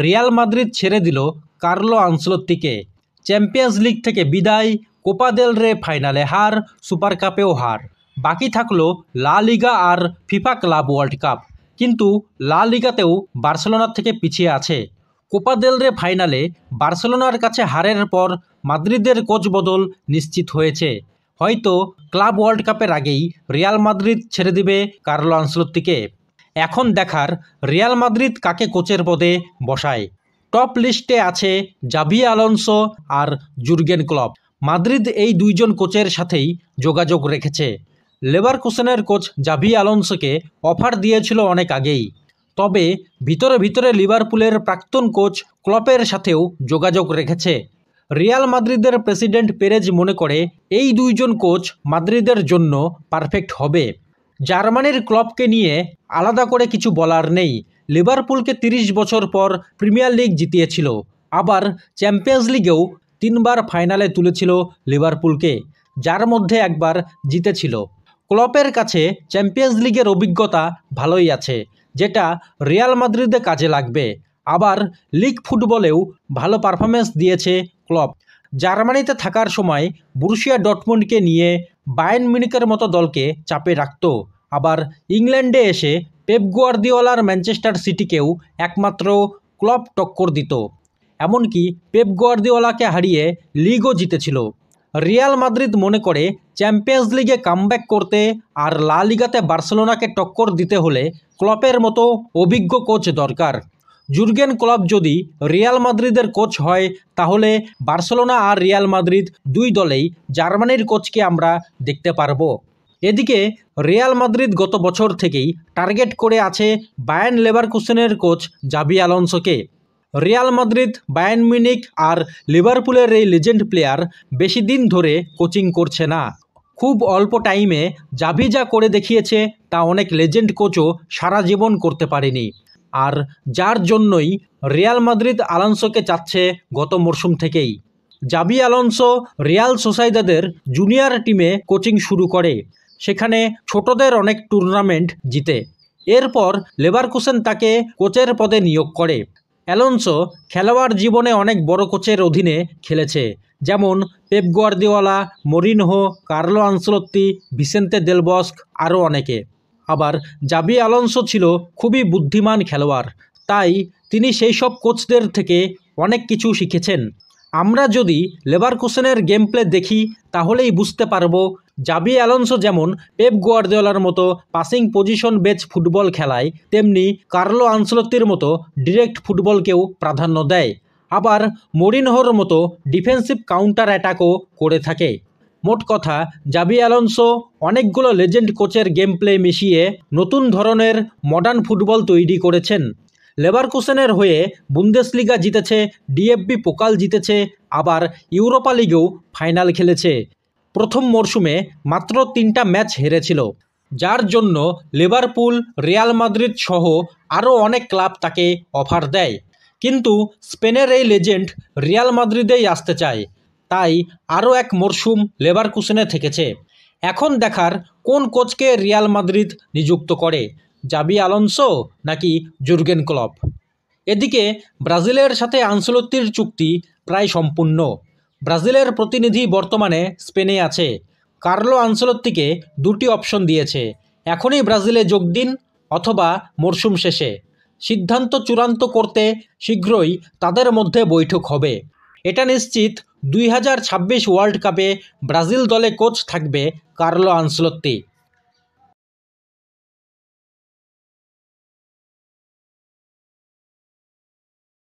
Real Madrid ছেড়ে দিল Carlo আনচেলত্তিকে। Champions league থেকে বিদায়, কোপা দেল রে ফাইনালে হার, সুপার কাপেও হার। বাকি থাকলো লা লিগা আর ফিফা ক্লাব ওয়ার্ল্ড কাপ। কিন্তু লা লিগাতেও বার্সেলোনার থেকে পিছিয়ে আছে। কোপা দেল রে ফাইনালে বার্সেলোনার কাছে হারের পর মাদ্রিদের কোচ বদল নিশ্চিত হয়েছে। হয়তো ক্লাব ওয়ার্ল্ড কাপের আগেই রিয়াল মাদ্রিদ ছেড়ে দিবে কার্লো আনচেলত্তিকে। এখন দেখার রিয়াল মাদ্রিদ কাকে কোচের পদে বসায়। টপ লিস্টে আছে জাভি আলোনসো আর জুর্গেন ক্লপ। মাদ্রিদ এই দুইজন কোচের সাথেই যোগাযোগ রেখেছে। লেভারকুসেনের কোচ জাভি আলোনসোকে অফার দিয়েছিল অনেক আগেই। তবে ভিতরে ভিতরে লিভারপুলের প্রাক্তন কোচ ক্লপের সাথেও যোগাযোগ রেখেছে। রিয়াল মাদ্রিদের প্রেসিডেন্ট পেরেজ মনে করে এই দুইজন কোচ মাদ্রিদের জন্য পারফেক্ট হবে। জার্মানির ক্লপকে নিয়ে আলাদা করে কিছু বলার নেই। লিভারপুলকে 30 বছর পর প্রিমিয়ার লিগ জিতিয়েছিল, আবার চ্যাম্পিয়ন্স লিগেও 3বার ফাইনালে তুলেছিল লিভারপুলকে, যার মধ্যে একবার জিতেছিল। ক্লপের কাছে চ্যাম্পিয়ন্স লিগের অভিজ্ঞতা ভালোই আছে, যেটা রিয়াল মাদ্রিদে কাজে লাগবে। আবার লিগ ফুটবলেও ভালো পারফরমেন্স দিয়েছে ক্লপ। জার্মানিতে থাকার সময় বরুসিয়া ডর্টমুন্ডকে নিয়ে বায়ার্ন মিউনিখের মতো দলকে চাপে রাখত। আবার ইংল্যান্ডে এসে পেপ গুয়ার্দিওলার ম্যানচেস্টার সিটিকেও একমাত্র ক্লপ টক্কর দিত। এমনকি পেপ গুয়ার্দিওলাকে হারিয়ে লিগও জিতেছিল। রিয়াল মাদ্রিদ মনে করে চ্যাম্পিয়ন্স লিগে কামব্যাক করতে আর লা লিগাতে বার্সেলোনাকে টক্কর দিতে হলে ক্লপের মতো অভিজ্ঞ কোচ দরকার। জুর্গেন ক্লপ যদি রিয়াল মাদ্রিদের কোচ হয়, তাহলে বার্সেলোনা আর রিয়াল মাদ্রিদ দুই দলেই জার্মানির কোচকে আমরা দেখতে পারবো। এদিকে রিয়াল মাদ্রিদ গত বছর থেকেই টার্গেট করে আছে বায়ার্ন লেভারকুসেনের কোচ জাভি আলোনসোকে। রিয়াল মাদ্রিদ, বায়ার্ন মিউনিখ আর লিভারপুলের এই লেজেন্ড প্লেয়ার বেশি দিন ধরে কোচিং করছে না। খুব অল্প টাইমে জাভি যা করে দেখিয়েছে তা অনেক লেজেন্ড কোচও সারা জীবন করতে পারেনি। আর যার জন্যই রিয়াল মাদ্রিদ আলোনসোকে চাচ্ছে গত মরশুম থেকেই। জাভি আলোনসো রিয়াল সোসাইদাদের জুনিয়র টিমে কোচিং শুরু করে, সেখানে ছোটদের অনেক টুর্নামেন্ট জিতে। এরপর লেভারকুসেন তাকে কোচের পদে নিয়োগ করে। অ্যালোনসো খেলোয়াড় জীবনে অনেক বড় কোচের অধীনে খেলেছে, যেমন Pep Guardiola, Mourinho, Carlo Ancelotti, Vicente del Bosque আরও অনেকে। আবার জাভি আলোনসো ছিল খুবই বুদ্ধিমান খেলোয়াড়, তাই তিনি সেই সব কোচদের থেকে অনেক কিছু শিখেছেন। আমরা যদি লেভারকুসেনের গেম প্লে দেখি, তাহলেই বুঝতে পারবো জাভি আলোনসো যেমন পেপ গুয়ার্দিওলার মতো পাসিং পজিশন বেচ ফুটবল খেলায়, তেমনি কার্লো আনচেলত্তির মতো ডিরেক্ট ফুটবলকেও প্রাধান্য দেয়। আবার মরিনহোর মতো ডিফেন্সিভ কাউন্টার অ্যাটাকও করে থাকে। মোট কথা, জাভি আলোনসো অনেকগুলো লেজেন্ড কোচের গেম প্লে মিশিয়ে নতুন ধরনের মডার্ন ফুটবল তৈরি করেছেন। লেভারকুসেনের হয়ে বুন্দেসলিগা জিতেছে, ডিএফবি পোকাল জিতেছে, আবার ইউরোপা লিগেও ফাইনাল খেলেছে। প্রথম মরশুমে মাত্র 3টা ম্যাচ হেরেছিল, যার জন্য লিভারপুল, রিয়াল মাদ্রিদ সহ আরও অনেক ক্লাব তাকে অফার দেয়। কিন্তু স্পেনের এই লেজেন্ড রিয়াল মাদ্রিদেই আসতে চায়, তাই আরও এক মরশুম লেভারকুসেনে থেকেছে। এখন দেখার কোন কোচকে রিয়াল মাদ্রিদ নিযুক্ত করে, জাভি আলোনসো নাকি জুর্গেন ক্লপ। এদিকে ব্রাজিলের সাথে আনচেলত্তির চুক্তি প্রায় সম্পূর্ণ। ব্রাজিলের প্রতিনিধি বর্তমানে স্পেনে আছে। কার্লো আনচেলত্তিকে 2টি অপশন দিয়েছে, এখনই ব্রাজিলে যোগ দিন অথবা মরশুম শেষে। সিদ্ধান্ত চূড়ান্ত করতে শীঘ্রই তাদের মধ্যে বৈঠক হবে। এটা নিশ্চিত 2026 ওয়ার্ল্ড কাপে ব্রাজিল দলে কোচ থাকবে কার্লো আনচেলত্তি।